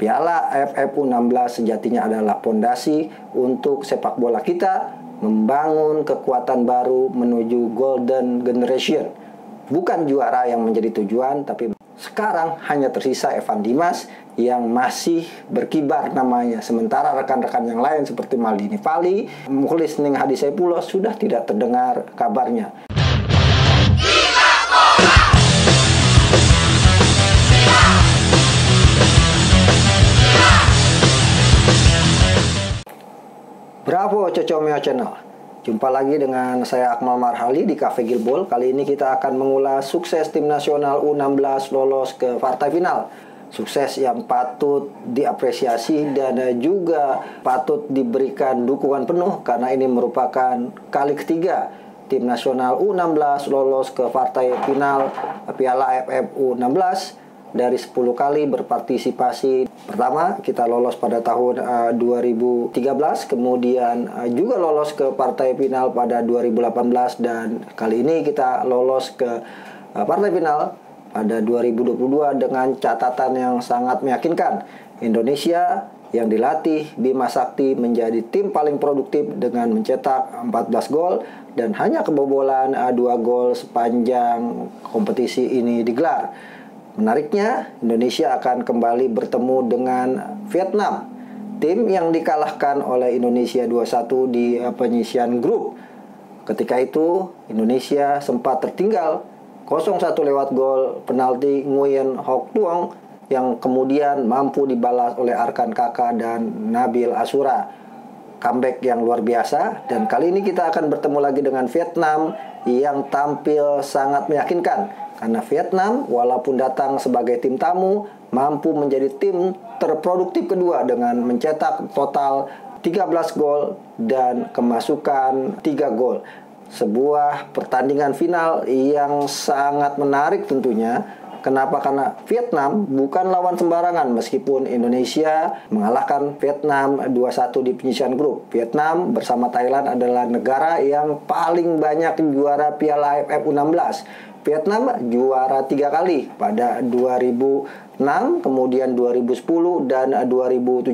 Piala AFF U16 sejatinya adalah pondasi untuk sepak bola kita membangun kekuatan baru menuju Golden Generation. Bukan juara yang menjadi tujuan, tapi sekarang hanya tersisa Evan Dimas yang masih berkibar namanya. Sementara rekan-rekan yang lain seperti Maldini Vali, Mukhlis Ning Hadi Saipullah sudah tidak terdengar kabarnya. Bravo Cocomeo Channel. Jumpa lagi dengan saya Akmal Marhali di Cafe Gilbol. Kali ini kita akan mengulas sukses tim nasional U16 lolos ke partai final. Sukses yang patut diapresiasi dan juga patut diberikan dukungan penuh karena ini merupakan kali ketiga tim nasional U16 lolos ke partai final Piala AFF U16 dari 10 kali berpartisipasi. Pertama kita lolos pada tahun 2013, kemudian juga lolos ke partai final pada 2018, dan kali ini kita lolos ke partai final pada 2022 dengan catatan yang sangat meyakinkan. Indonesia yang dilatih Bima Sakti menjadi tim paling produktif dengan mencetak 14 gol dan hanya kebobolan 2 gol sepanjang kompetisi ini digelar. Menariknya, Indonesia akan kembali bertemu dengan Vietnam, tim yang dikalahkan oleh Indonesia 2-1 di penyisian grup. Ketika itu, Indonesia sempat tertinggal 0-1 lewat gol penalti Nguyen Hoc Tuong yang kemudian mampu dibalas oleh Arkan Kaka dan Nabil Asura. Comeback yang luar biasa, dan kali ini kita akan bertemu lagi dengan Vietnam yang tampil sangat meyakinkan. Karena Vietnam walaupun datang sebagai tim tamu mampu menjadi tim terproduktif kedua dengan mencetak total 13 gol dan kemasukan 3 gol. Sebuah pertandingan final yang sangat menarik tentunya. Kenapa? Karena Vietnam bukan lawan sembarangan meskipun Indonesia mengalahkan Vietnam 2-1 di penyisian grup. Vietnam bersama Thailand adalah negara yang paling banyak juara Piala AFF U16. Vietnam juara 3 kali pada 2006, kemudian 2010 dan 2017.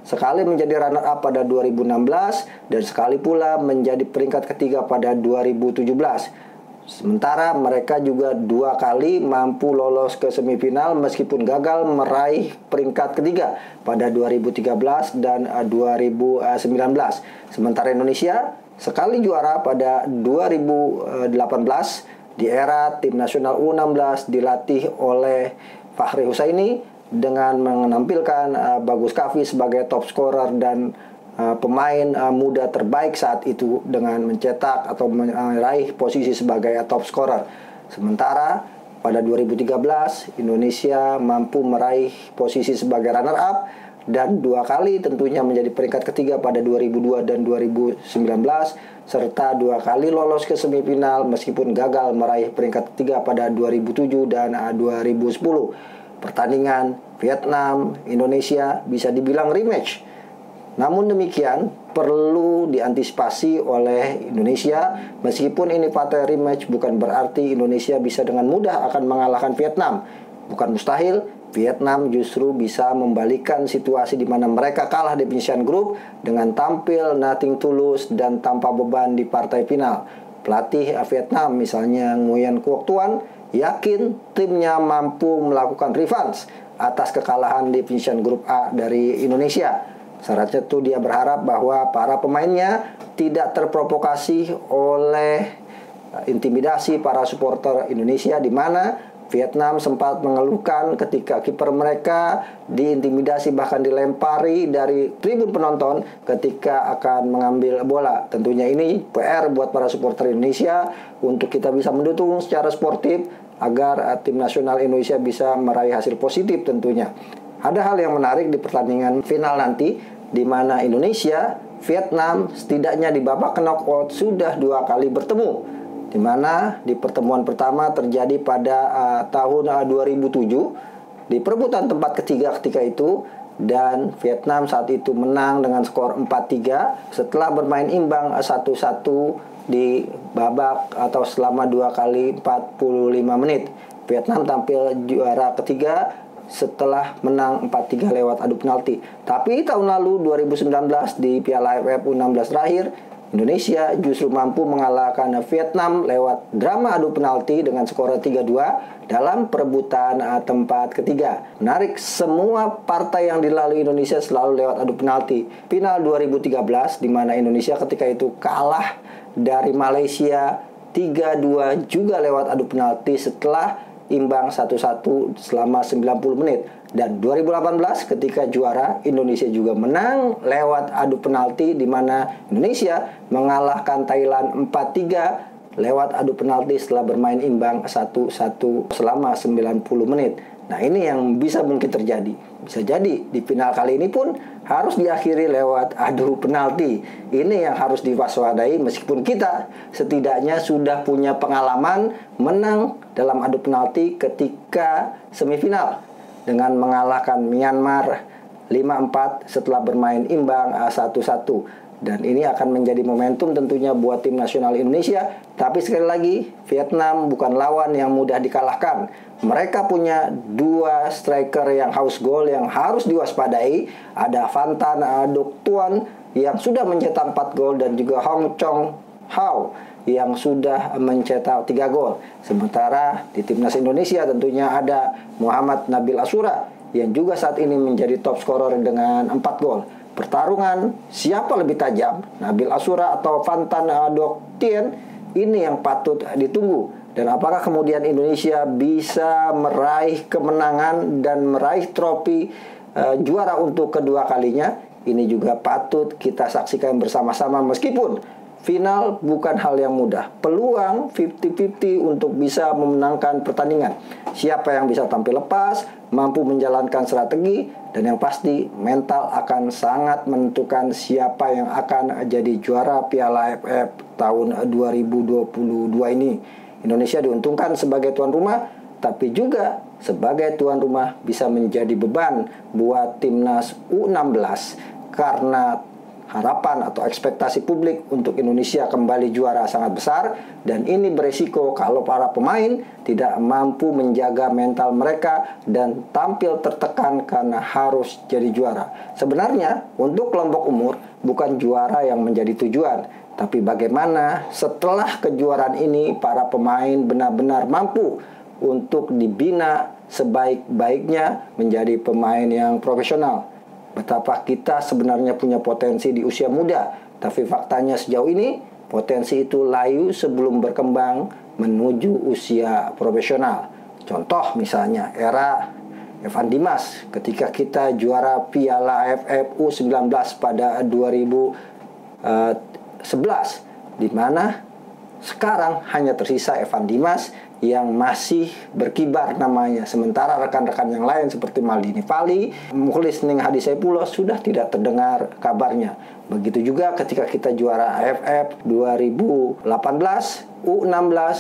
Sekali menjadi runner up pada 2016 dan sekali pula menjadi peringkat ketiga pada 2017. Sementara mereka juga 2 kali mampu lolos ke semifinal meskipun gagal meraih peringkat ketiga pada 2013 dan 2019. Sementara Indonesia sekali juara pada 2018 di era tim nasional U16 dilatih oleh Fahri Husaini dengan menampilkan Bagus Kavi sebagai top scorer dan pemain muda terbaik saat itu dengan mencetak atau meraih posisi sebagai top scorer. Sementara pada 2013 Indonesia mampu meraih posisi sebagai runner up dan 2 kali tentunya menjadi peringkat ketiga pada 2002 dan 2019 serta 2 kali lolos ke semifinal meskipun gagal meraih peringkat ketiga pada 2007 dan 2010. Pertandingan Vietnam Indonesia bisa dibilang rematch. Namun demikian perlu diantisipasi oleh Indonesia. Meskipun ini partai rematch bukan berarti Indonesia bisa dengan mudah akan mengalahkan Vietnam. Bukan mustahil, Vietnam justru bisa membalikan situasi di mana mereka kalah di penyisian grup dengan tampil nothing tulus dan tanpa beban di partai final. Pelatih Vietnam misalnya Nguyen Quoc Tuan yakin timnya mampu melakukan revenge atas kekalahan di penyisian grup A dari Indonesia. Syaratnya tuh dia berharap bahwa para pemainnya tidak terprovokasi oleh intimidasi para supporter Indonesia, di mana Vietnam sempat mengeluhkan ketika kiper mereka diintimidasi bahkan dilempari dari tribun penonton ketika akan mengambil bola. Tentunya ini PR buat para supporter Indonesia untuk kita bisa mendukung secara sportif agar tim nasional Indonesia bisa meraih hasil positif tentunya. Ada hal yang menarik di pertandingan final nanti di mana Indonesia, Vietnam setidaknya di babak knockout sudah 2 kali bertemu. Di mana di pertemuan pertama terjadi pada tahun 2007 di perebutan tempat ketiga ketika itu, dan Vietnam saat itu menang dengan skor 4-3 setelah bermain imbang 1-1 di babak atau selama 2 kali 45 menit. Vietnam tampil juara ketiga setelah menang 4-3 lewat adu penalti. Tapi tahun lalu 2019 di Piala AFF U16 terakhir, Indonesia justru mampu mengalahkan Vietnam lewat drama adu penalti dengan skor 3-2 dalam perebutan tempat ketiga. Menarik, semua partai yang dilalui Indonesia selalu lewat adu penalti. Final 2013 di mana Indonesia ketika itu kalah dari Malaysia 3-2 juga lewat adu penalti setelah imbang 1-1 selama 90 menit. Dan 2018 ketika juara, Indonesia juga menang lewat adu penalti di mana Indonesia mengalahkan Thailand 4-3 lewat adu penalti setelah bermain imbang 1-1 selama 90 menit. Nah, ini yang bisa mungkin terjadi. Bisa jadi di final kali ini pun harus diakhiri lewat adu penalti. Ini yang harus diwaspadai meskipun kita setidaknya sudah punya pengalaman menang dalam adu penalti ketika semifinal dengan mengalahkan Myanmar 5-4 setelah bermain imbang 1-1. Dan ini akan menjadi momentum tentunya buat tim nasional Indonesia. Tapi sekali lagi, Vietnam bukan lawan yang mudah dikalahkan. Mereka punya dua striker yang haus gol yang harus diwaspadai. Ada Van Tan Duc Tuan yang sudah mencetak 4 gol dan juga Hong Chong Hao yang sudah mencetak 3 gol. Sementara di timnas Indonesia tentunya ada Muhammad Nabil Asura yang juga saat ini menjadi top scorer dengan 4 gol. Pertarungan siapa lebih tajam, Nabil Asura atau Van Tan Duc Tien, ini yang patut ditunggu. Dan apakah kemudian Indonesia bisa meraih kemenangan dan meraih trofi juara untuk kedua kalinya? Ini juga patut kita saksikan bersama-sama meskipun final bukan hal yang mudah. Peluang 50-50 untuk bisa memenangkan pertandingan. Siapa yang bisa tampil lepas, mampu menjalankan strategi, dan yang pasti mental akan sangat menentukan siapa yang akan jadi juara Piala AFF tahun 2022 ini. Indonesia diuntungkan sebagai tuan rumah, tapi juga sebagai tuan rumah bisa menjadi beban buat timnas U16 karena harapan atau ekspektasi publik untuk Indonesia kembali juara sangat besar, dan ini beresiko kalau para pemain tidak mampu menjaga mental mereka dan tampil tertekan karena harus jadi juara. Sebenarnya untuk kelompok umur bukan juara yang menjadi tujuan, tapi bagaimana setelah kejuaraan ini para pemain benar-benar mampu untuk dibina sebaik-baiknya menjadi pemain yang profesional. Betapa kita sebenarnya punya potensi di usia muda, tapi faktanya sejauh ini potensi itu layu sebelum berkembang menuju usia profesional. Contoh misalnya era Evan Dimas ketika kita juara Piala AFF U19 pada 2011, di mana sekarang hanya tersisa Evan Dimas yang masih berkibar namanya. Sementara rekan-rekan yang lain seperti Maldini Vali, Mukhlis Ning Hadi Saipullah sudah tidak terdengar kabarnya. Begitu juga ketika kita juara AFF 2018 U16,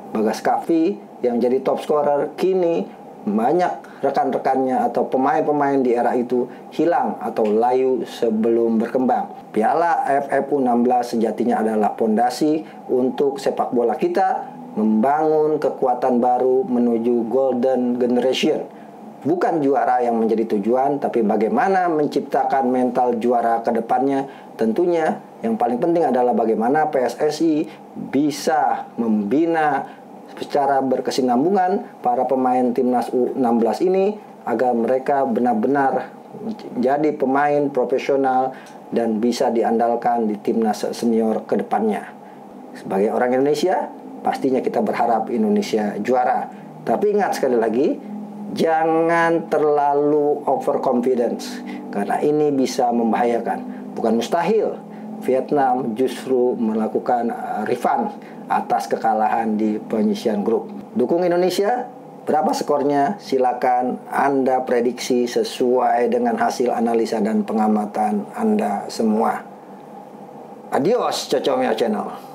Bagas Kavi yang jadi top scorer, kini banyak rekan-rekannya atau pemain-pemain di era itu hilang atau layu sebelum berkembang. Piala AFF U16 sejatinya adalah pondasi untuk sepak bola kita membangun kekuatan baru menuju golden generation. Bukan juara yang menjadi tujuan, tapi bagaimana menciptakan mental juara ke depannya. Tentunya yang paling penting adalah bagaimana PSSI bisa membina secara berkesinambungan para pemain timnas U16 ini agar mereka benar-benar menjadi pemain profesional dan bisa diandalkan di timnas senior ke depannya. Sebagai orang Indonesia, pastinya kita berharap Indonesia juara. Tapi ingat sekali lagi, jangan terlalu overconfidence, karena ini bisa membahayakan. Bukan mustahil Vietnam justru melakukan refund atas kekalahan di penyisian grup. Dukung Indonesia. Berapa skornya? Silakan Anda prediksi sesuai dengan hasil analisa dan pengamatan Anda semua. Adios, Cocomeo Channel.